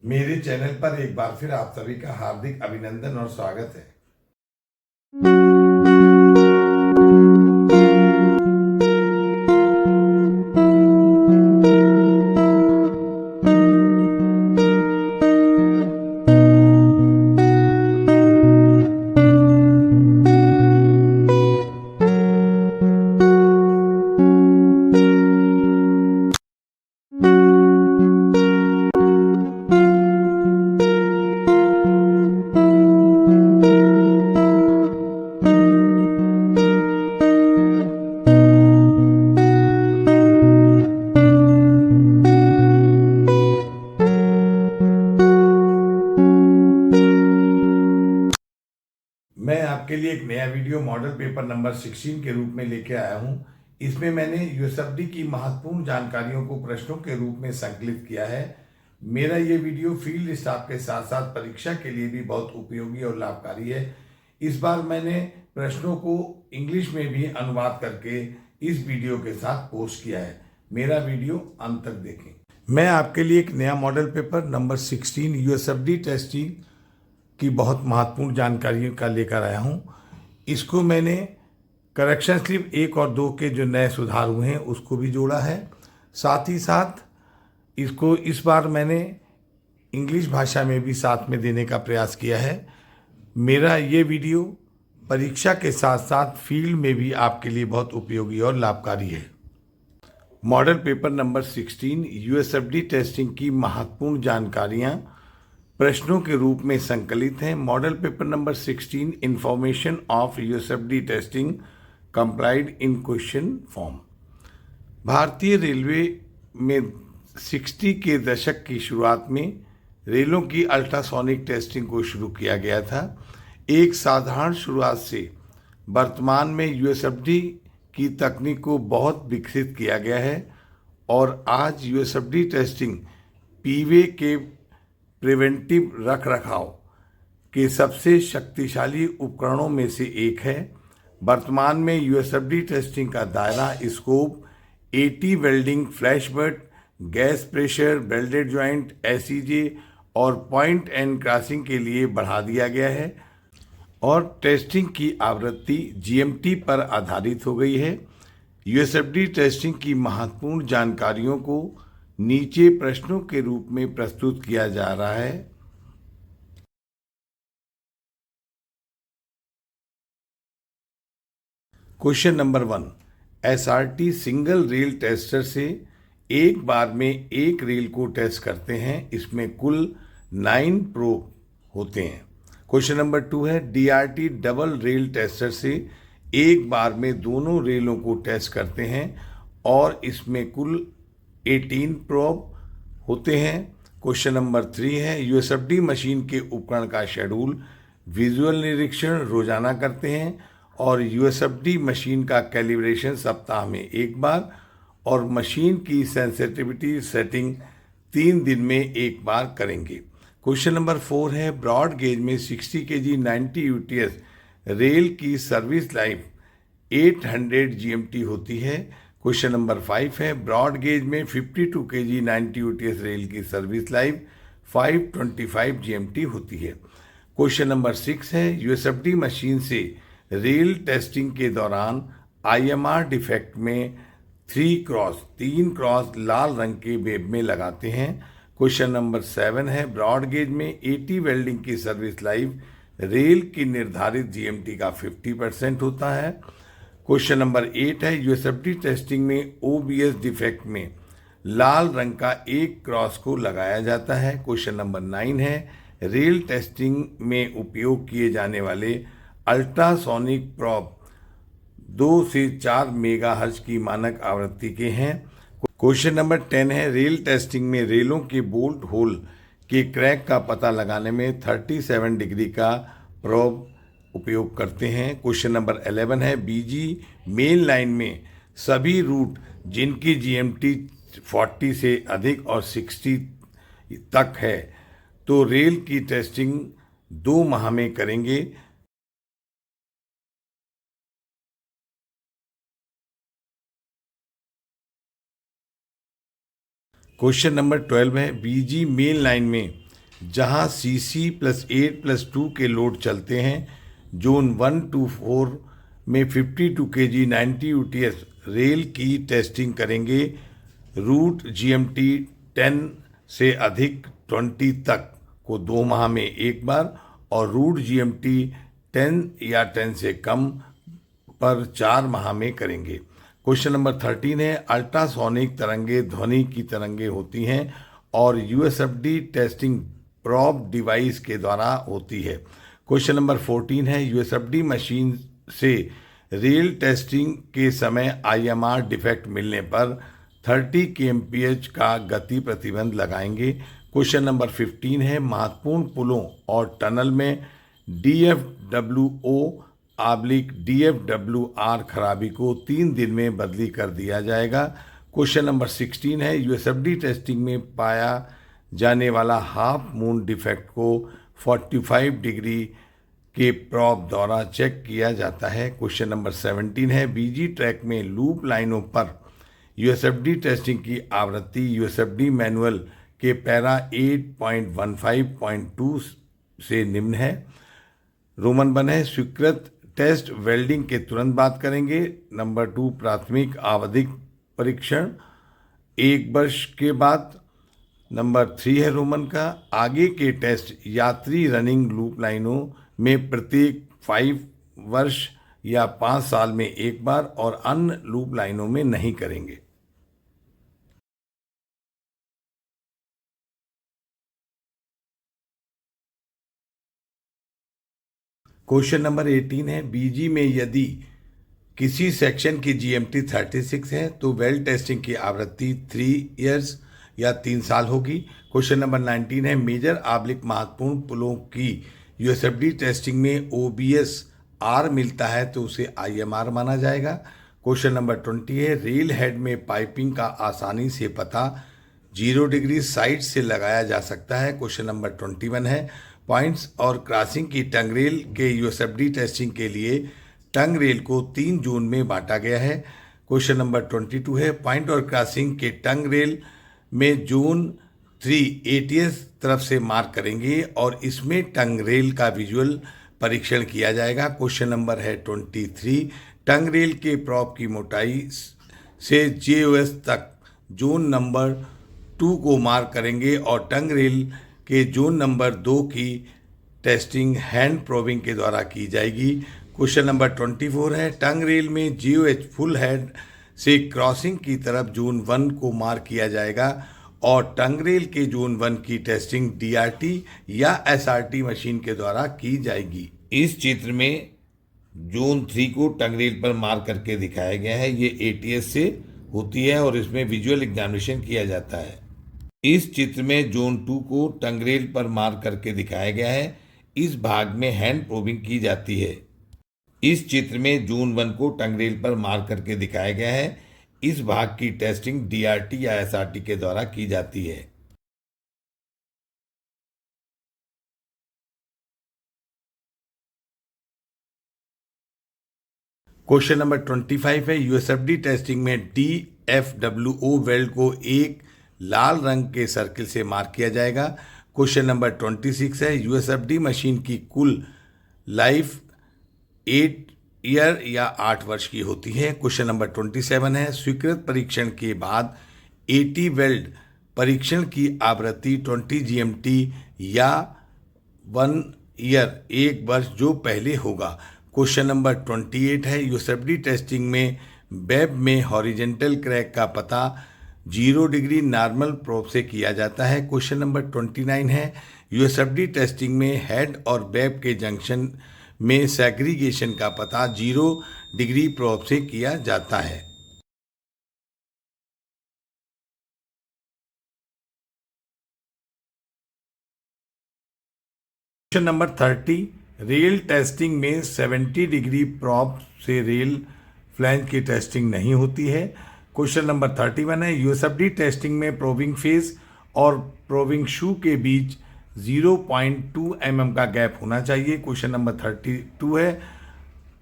मेरे चैनल पर एक बार फिर आप सभी का हार्दिक अभिनंदन और स्वागत है। मैं आपके लिए एक नया वीडियो मॉडल पेपर नंबर 16 के रूप में लेके आया हूं। इसमें मैंने यूएसएफडी की महत्वपूर्ण जानकारियों को प्रश्नों के रूप में संकलित किया है। मेरा ये वीडियो फील्ड स्टाफ के साथ साथ परीक्षा के लिए भी बहुत उपयोगी और लाभकारी है। इस बार मैंने प्रश्नों को इंग्लिश में भी अनुवाद करके इस वीडियो के साथ पोस्ट किया है। मेरा वीडियो अंत तक देखें। मैं आपके लिए एक नया model paper number 16 USFD testing की बहुत महत्वपूर्ण जानकारियों का लेकर आया हूँ। इसको मैंने करेक्शन स्लिप 1 और 2 के जो नए सुधार हुए हैं उसको भी जोड़ा है। साथ ही साथ इसको इस बार मैंने इंग्लिश भाषा में भी साथ में देने का प्रयास किया है। मेरा ये वीडियो परीक्षा के साथ साथ फील्ड में भी आपके लिए बहुत उपयोगी और लाभकारी है। Model paper number 16 USFD testing की महत्वपूर्ण जानकारियाँ प्रश्नों के रूप में संकलित हैं। Model paper number 16 information of USFD testing complied in question form. भारतीय रेलवे में 60 के दशक की शुरुआत में रेलों की अल्ट्रासोनिक टेस्टिंग को शुरू किया गया था। एक साधारण शुरुआत से वर्तमान में यूएसएफडी की तकनीक को बहुत विकसित किया गया है और आज यूएसएफडी टेस्टिंग पीवे के प्रिवेंटिव रखरखाव के सबसे शक्तिशाली उपकरणों में से एक है। वर्तमान में यूएसएफडी टेस्टिंग का दायरा scope AT welding, flash butt, gas pressure, welded joint, SEJ और पॉइंट एंड क्रॉसिंग के लिए बढ़ा दिया गया है और टेस्टिंग की आवृत्ति जीएमटी पर आधारित हो गई है। यूएसएफडी टेस्टिंग की महत्वपूर्ण जानकारियों को नीचे प्रश्नों के रूप में प्रस्तुत किया जा रहा है। Question number 1, SRT single rail tester से एक बार में एक रेल को टेस्ट करते हैं। इसमें कुल 9 प्रोब होते हैं। क्वेश्चन नंबर 2 है, डीआरटी डबल रेल टेस्टर से एक बार में दोनों रेलों को टेस्ट करते हैं और इसमें कुल 18 प्रोब होते हैं। क्वेश्चन नंबर 3 है, यूएसएफडी मशीन के उपकरण का शेड्यूल विजुअल निरीक्षण रोजाना करते हैं और यूएसएफडी मशीन का कैलिब्रेशन सप्ताह में एक बार और मशीन की सेंसिटिविटी सेटिंग 3 दिन में एक बार करेंगे। क्वेश्चन नंबर 4 है, ब्रॉड गेज में 60 केजी 90 यूटीएस रेल की सर्विस लाइफ 800 जीएमटी होती है। क्वेश्चन नंबर 5 है, ब्रॉड गेज में 52 केजी 90 यूटीएस रेल की सर्विस लाइफ 525 जीएमटी होती है। क्वेश्चन नंबर 6 है, यूएसएफडी मशीन से रेल टेस्टिंग के दौरान आईएमआर डिफेक्ट में 3 क्रॉस लाल रंग के वेब में लगाते हैं। क्वेश्चन नंबर 7 है, ब्रॉड गेज में 80 वेल्डिंग की सर्विस लाइफ रेल की निर्धारित जीएमटी का 50% होता है। क्वेश्चन नंबर 8 है, यूएसएफडी टेस्टिंग में ओबीएस डिफेक्ट में लाल रंग का एक क्रॉस को लगाया जाता है। क्वेश्चन नंबर 9 है, रेल टेस्टिंग में उपयोग किए जाने वाले अल्ट्रासोनिक प्रॉब 2 से 4 मेगाहर्ट्ज की मानक आवृत्ति के हैं। क्वेश्चन नंबर 10 है, रेल टेस्टिंग में रेलों के बोल्ट होल के क्रैक का पता लगाने में 37 डिग्री का प्रॉब उपयोग करते हैं। क्वेश्चन नंबर 11 है, बीजी मेन लाइन में सभी रूट जिनकी जीएमटी 40 से अधिक और 60 तक है तो रेल की टेस्टिंग 2 माह में करेंगे। क्वेश्चन नंबर 12 है, बीजी मेन लाइन में जहां CC+8+2 के लोड चलते हैं। जोन 1 to 4 में 52 kg 90 UTS रेल की टेस्टिंग करेंगे। रूट GMT 10 से अधिक 20 तक को 2 माह में एक बार और रूट GMT 10 या 10 से कम पर 4 माह में करेंगे। क्वेश्चन नंबर 13 है, अल्ट्रासोनिक तरंगे ध्वनि की तरंगे होती हैं और USFD टेस्टिंग प्रोब डिवाइस के द्वारा होती है। क्वेश्चन नंबर 14 है, USFD मशीन से रेल टेस्टिंग के समय IMR डिफेक्ट मिलने पर 30 kmph का गति प्रतिबंध लगाएंगे। क्वेश्चन नंबर 15 है, महत्वपूर्ण पुलों और टनल में DFWO/DFWR खराबी को 3 दिन में बदली कर दिया जाएगा। क्वेश्चन नंबर 16 है, USFD टेस्टिंग में पाया जाने वाला हाफ मून डिफेक्ट को 45 डिग्री के प्रोब द्वारा चेक किया जाता है। क्वेश्चन नंबर 17 है, BG ट्रैक में लूप लाइनों पर USFD टेस्टिंग की आवृत्ति USFD मैनुअल के पैरा 8.15.2 से निम्न है। रोमन वन है, स्वीकृत टेस्ट वेल्डिंग के तुरंत बात करेंगे। नंबर 2, प्राथमिक आवधिक परीक्षण 1 वर्ष के बाद। नंबर 3 है रोमन का, आगे के टेस्ट यात्री रनिंग लूप लाइनों में प्रत्येक 5 वर्ष या 5 साल में एक बार और अन्य लूप लाइनों में नहीं करेंगे। क्वेश्चन नंबर 18 है, BG में यदि किसी सेक्शन की GMT 36 है तो वेल टेस्टिंग की आवृत्ति 3 इयर्स या 3 साल होगी। क्वेश्चन नंबर 19 है, मेजर आब्लिक महत्वपूर्ण पुलों की USFD टेस्टिंग में OBS R मिलता है तो उसे IMR माना जाएगा। क्वेश्चन नंबर 20 है, रेल हेड में पाइपिंग का आसानी से पता 0 डिग्री साइड से लगाया जा सकता है। क्वेश्चन नंबर 21 है, पॉइंट्स और क्रॉसिंग की टंग रेल के USFD टेस्टिंग के लिए टंग रेल को 3 जोन में बांटा गया है। क्वेश्चन नंबर 22 है, पॉइंट और क्रॉसिंग के टंग रेल में जोन 3 ATS तरफ से मार्क करेंगे और इसमें टंग रेल का विजुअल परीक्षण किया जाएगा। क्वेश्चन नंबर है 23, टंग रेल के प्रोब की मोटाई से JOS तक जोन नंबर 2 को मार्क करेंगे और टंग रेल के जोन नंबर 2 की टेस्टिंग हैंड प्रोबिंग के द्वारा की जाएगी। क्वेश्चन नंबर 24 है, टंग रेल में GOH फुल हेड से क्रॉसिंग की तरफ जोन 1 को मार्क किया जाएगा और टंग रेल के जोन 1 की टेस्टिंग DRT या SRT मशीन के द्वारा की जाएगी। इस चित्र में जोन 3 को टंग रेल पर मार्क करके दिखाया गया है। ये ATS से होती है और इसमें विजुअल एग्जामिनेशन किया जाता है। इस चित्र में जोन 2 को टंग रेल पर मार्क करके दिखाया गया है। इस भाग में हैंड प्रोबिंग की जाती है। इस चित्र में जोन 1 को टंग रेल पर मार्क करके दिखाया गया है। इस भाग की टेस्टिंग DRT या SRT के द्वारा की जाती है। क्वेश्चन नंबर 25 है, USFD टेस्टिंग में DFWO वेल्ड को एक लाल रंग के सर्किल से मार्क किया जाएगा। क्वेश्चन नंबर 26 है, USFD मशीन की कुल लाइफ 8 ईयर या 8 वर्ष की होती है। क्वेश्चन नंबर 27 है, स्वीकृत परीक्षण के बाद AT वेल्ड परीक्षण की आवृत्ति 20 GMT या 1 ईयर 1 वर्ष जो पहले होगा। क्वेश्चन नंबर 28 है, USFD टेस्टिंग में वेब में हॉरिजेंटल क्रैक का पता 0 डिग्री नॉर्मल प्रोब से किया जाता है। क्वेश्चन नंबर 29 है, USFD टेस्टिंग में हेड और वेब के जंक्शन में सेग्रीगेशन का पता 0 डिग्री प्रोब से किया जाता है। क्वेश्चन नंबर 30, रेल टेस्टिंग में 70 डिग्री प्रोब से रेल फ्लैंज की टेस्टिंग नहीं होती है। क्वेश्चन नंबर 31 है, USFD टेस्टिंग में प्रोबिंग फेस और प्रोबिंग शू के बीच 0.2 mm का गैप होना चाहिए। क्वेश्चन नंबर 32 है,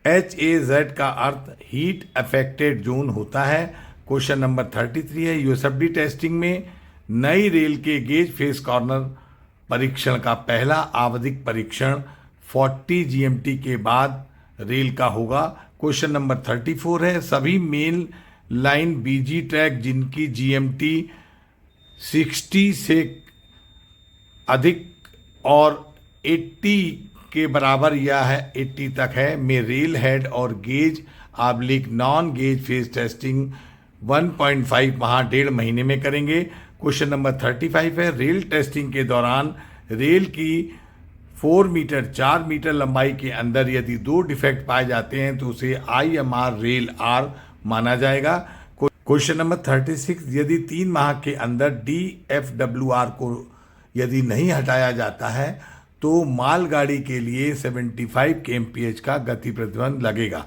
HAZ का अर्थ हीट अफेक्टेड जोन होता है। क्वेश्चन नंबर 33 है, USFD टेस्टिंग में नई रेल के गेज फेस कॉर्नर परीक्षण का पहला आवधिक परीक्षण 40 GMT के बाद रेल का होगा। क्वेश्चन नंबर 34 है, सभी मेन लाइन बीजी ट्रैक जिनकी GMT 60 से अधिक और 80 के बराबर या है 80 तक है में रेल हेड और gauge oblique non gauge phase testing 1.5 माह 1.5 महीने में करेंगे। क्वेश्चन नंबर 35 है, रेल टेस्टिंग के दौरान रेल की 4 मीटर 4 मीटर लंबाई के अंदर यदि 2 डिफेक्ट पाए जाते हैं तो उसे IMR रेल आर माना जाएगा। क्वेश्चन नंबर 36, यदि 3 माह के अंदर DFWR को यदि नहीं हटाया जाता है तो मालगाड़ी के लिए 75 kmph का गति प्रतिबंध लगेगा।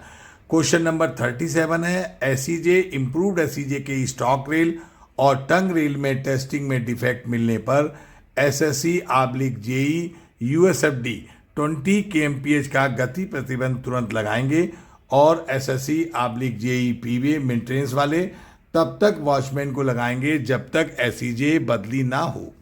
क्वेश्चन नंबर 37 है, SEJ इम्प्रूव्ड SEJ के स्टॉक रेल और टंग रेल में टेस्टिंग में डिफेक्ट मिलने पर SSC/JE USFD 20 kmph का गति प्रतिबंध तुरंत लगाएंगे और SSC/JE PBA मेंटेनेंस वाले तब तक वॉचमैन को लगाएंगे जब तक SEJ बदली ना हो।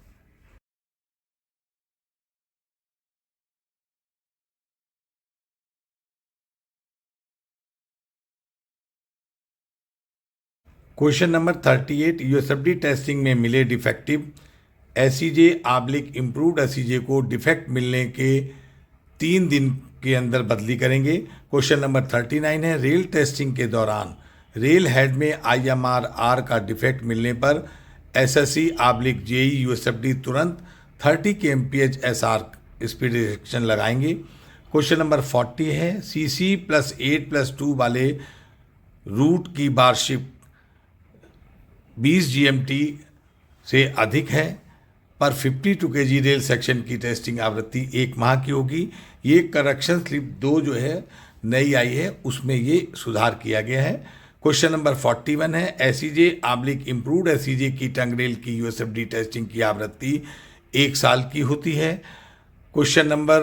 क्वेश्चन नंबर 38, USFD टेस्टिंग में मिले डिफेक्टिव SEJ/इम्प्रूव्ड SEJ को डिफेक्ट मिलने के 3 दिन के अंदर बदली करेंगे। क्वेश्चन नंबर 39 है, रेल टेस्टिंग के दौरान रेल हेड में IMR का डिफेक्ट मिलने पर SSC/JE USFD तुरंत 30 kmph SR स्पीड रिस्ट्रिक्शन लगाएंगे। क्वेश्चन नंबर 40 है, CC+8+2 वाले रूट की वार्षिक 20 GMT से अधिक है पर 52 kg रेल सेक्शन की टेस्टिंग आवृत्ति 1 माह की होगी। ये करेक्शन स्लिप 2 जो है नई आई है उसमें ये सुधार किया गया है। क्वेश्चन नंबर 41 है, SEJ/इम्प्रूव्ड SEJ की टंग रेल की USFD टेस्टिंग की आवृत्ति 1 साल की होती है। क्वेश्चन नंबर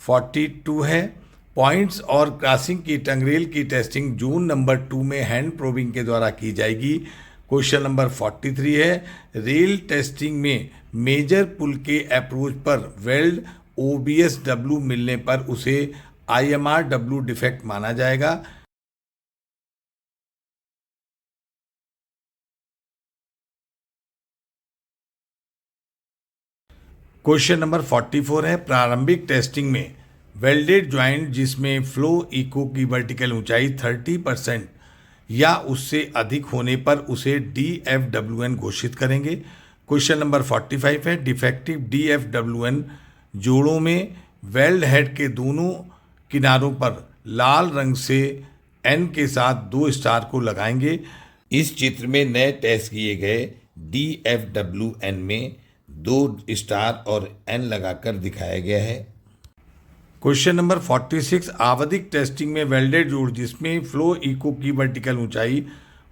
42 है, पॉइंट्स और क्रॉसिंग की टंग रेल की टेस्टिंग जोन नंबर 2 में हैंड प्रोबिंग के द्वारा की जाएगी। क्वेश्चन नंबर 43 है, रेल टेस्टिंग में मेजर पुल के अप्रोच पर वेल्ड OBSW मिलने पर उसे IMRW डिफेक्ट माना जाएगा। क्वेश्चन नंबर 44 है, प्रारंभिक टेस्टिंग में वेल्डेड ज्वाइंट जिसमें फ्लो इको की वर्टिकल ऊंचाई 30% या उससे अधिक होने पर उसे DFWN घोषित करेंगे। क्वेश्चन नंबर 45 है, डिफेक्टिव DFWN जोड़ों में वेल्ड हेड के दोनों किनारों पर लाल रंग से N के साथ 2 स्टार को लगाएंगे। इस चित्र में नए टेस्ट किए गए DFWN में 2 स्टार और N लगाकर दिखाया गया है। क्वेश्चन नंबर 46, आवधिक टेस्टिंग में वेल्डेड जोड़ जिसमें फ्लो इको की वर्टिकल ऊंचाई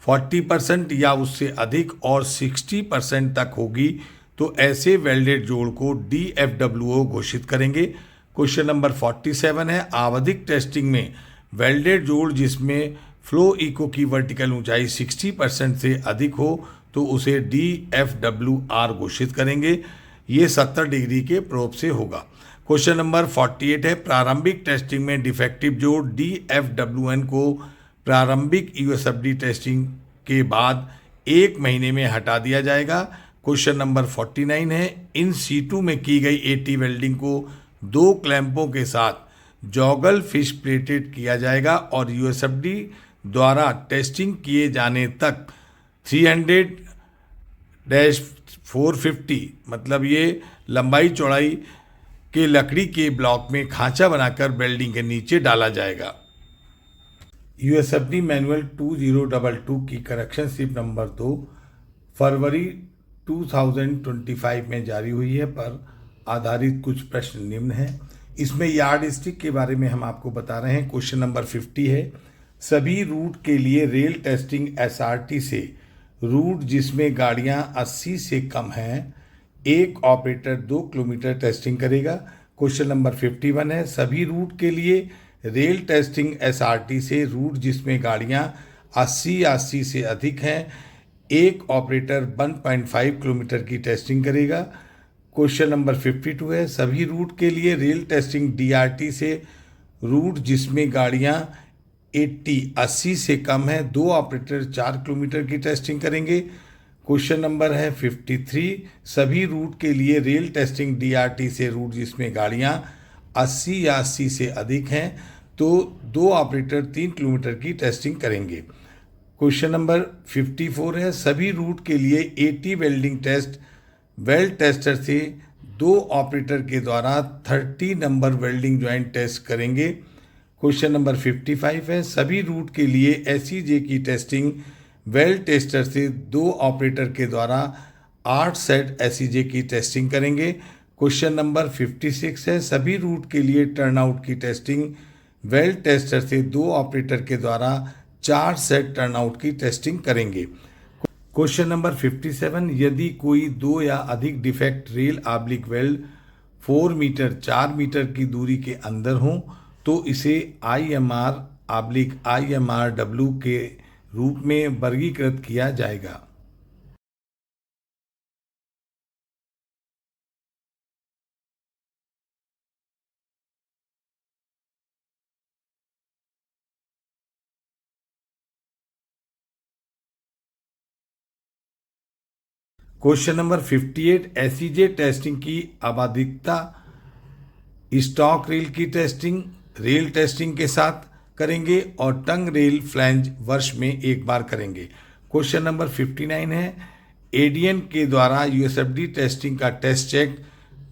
40% या उससे अधिक और 60% तक होगी तो ऐसे वेल्डेड जोड़ को DFWO घोषित करेंगे। क्वेश्चन नंबर 47 है, आवधिक टेस्टिंग में वेल्डेड जोड़ जिसमें फ्लो इको की वर्टिकल ऊंचाई 60% से अधिक हो तो उसे DFWR घोषित करेंगे। ये 70 डिग्री के प्रोब से होगा। क्वेश्चन नंबर 48 है, प्रारंभिक टेस्टिंग में डिफेक्टिव जोड़ DFWN को प्रारंभिक USFD टेस्टिंग के बाद 1 महीने में हटा दिया जाएगा। क्वेश्चन नंबर 49 है, इन सीटू में की गई AT वेल्डिंग को 2 क्लैंपों के साथ जॉगल फिश प्लेटेड किया जाएगा और USFD द्वारा टेस्टिंग किए जाने तक 300-450 मतलब ये लंबाई चौड़ाई के लकड़ी के ब्लॉक में खांचा बनाकर वेल्डिंग के नीचे डाला जाएगा। USFD मैनुअल 2022 की करेक्शन स्लिप नंबर 2 फरवरी 2025 में जारी हुई है पर आधारित कुछ प्रश्न निम्न हैं। इसमें यार्ड स्टिक के बारे में हम आपको बता रहे हैं। क्वेश्चन नंबर 50 है, सभी रूट के लिए रेल टेस्टिंग SRT से रूट जिसमें गाड़ियां 80 से कम हैं एक ऑपरेटर 2 किलोमीटर टेस्टिंग करेगा। क्वेश्चन नंबर 51 है, सभी रूट के लिए रेल टेस्टिंग SRT से रूट जिसमें गाड़ियां 80 से अधिक हैं एक ऑपरेटर 1.5 किलोमीटर की टेस्टिंग करेगा। क्वेश्चन नंबर 52 है, सभी रूट के लिए रेल टेस्टिंग DRT से रूट जिसमें गाड़ियां 80 से कम है, 2 ऑपरेटर 4 किलोमीटर की टेस्टिंग करेंगे। क्वेश्चन नंबर है 53, सभी रूट के लिए रेल टेस्टिंग DRT से रूट जिसमें गाड़ियां 80 या 80 से अधिक हैं, तो 2 ऑपरेटर 3 किलोमीटर की टेस्टिंग करेंगे। क्वेश्चन नंबर 54 है, सभी रूट के लिए 80 वेल्डिंग टेस्ट वेल्ड टेस्टर से 2 ऑपरेटर के द्वारा 30 नंबर वेल्डिंग ज्वाइंट टेस्ट करेंगे। क्वेश्चन नंबर 55 है, सभी रूट के लिए SEJ की टेस्टिंग वेल्ड टेस्टर से 2 ऑपरेटर के द्वारा 8 सेट SEJ की टेस्टिंग करेंगे। क्वेश्चन नंबर 56 है, सभी रूट के लिए टर्नआउट की टेस्टिंग वेल्ड टेस्टर से 2 ऑपरेटर के द्वारा 4 सेट टर्नआउट की टेस्टिंग करेंगे। क्वेश्चन नंबर 57, यदि कोई 2 या अधिक defect rail oblique weld 4 metre 4 metre की दूरी के अंदर हो तो इसे IMR/IMRW के रूप में वर्गीकृत किया जाएगा। क्वेश्चन नंबर 58, SEJ टेस्टिंग की आवधिकता स्टॉक रेल की टेस्टिंग रेल टेस्टिंग के साथ करेंगे और टंग रेल फ्लैंज वर्ष में एक बार करेंगे। क्वेश्चन नंबर 59 है, ADN के द्वारा USFD टेस्टिंग का टेस्ट चेक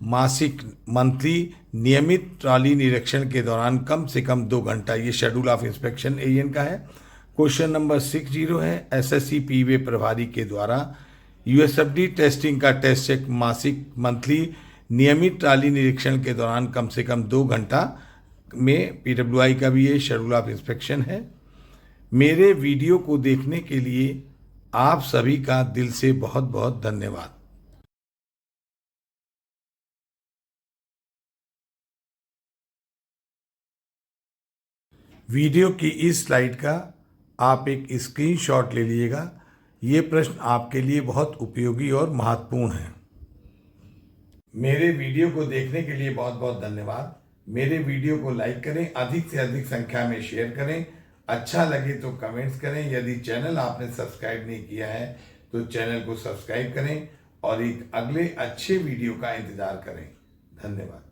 मासिक मंथली नियमित ट्रॉली निरीक्षण के दौरान कम से कम 2 घंटा, ये शेड्यूल ऑफ इंस्पेक्शन AN का है। क्वेश्चन नंबर 60 है, SSC पीवे प्रभारी के द्वारा USFD टेस्टिंग का टेस्ट चेक मासिक मंथली नियमित ट्राली निरीक्षण के दौरान कम से कम 2 घंटा में PWI का भी ये शेड्यूल ऑफ इंस्पेक्शन है। मेरे वीडियो को देखने के लिए आप सभी का दिल से बहुत बहुत धन्यवाद। वीडियो की इस स्लाइड का आप एक स्क्रीनशॉट ले लीजिएगा। ये प्रश्न आपके लिए बहुत उपयोगी और महत्वपूर्ण है। मेरे वीडियो को देखने के लिए बहुत बहुत धन्यवाद। मेरे वीडियो को लाइक करें, अधिक से अधिक संख्या में शेयर करें, अच्छा लगे तो कमेंट्स करें। यदि चैनल आपने सब्सक्राइब नहीं किया है तो चैनल को सब्सक्राइब करें और एक अगले अच्छे वीडियो का इंतजार करें। धन्यवाद।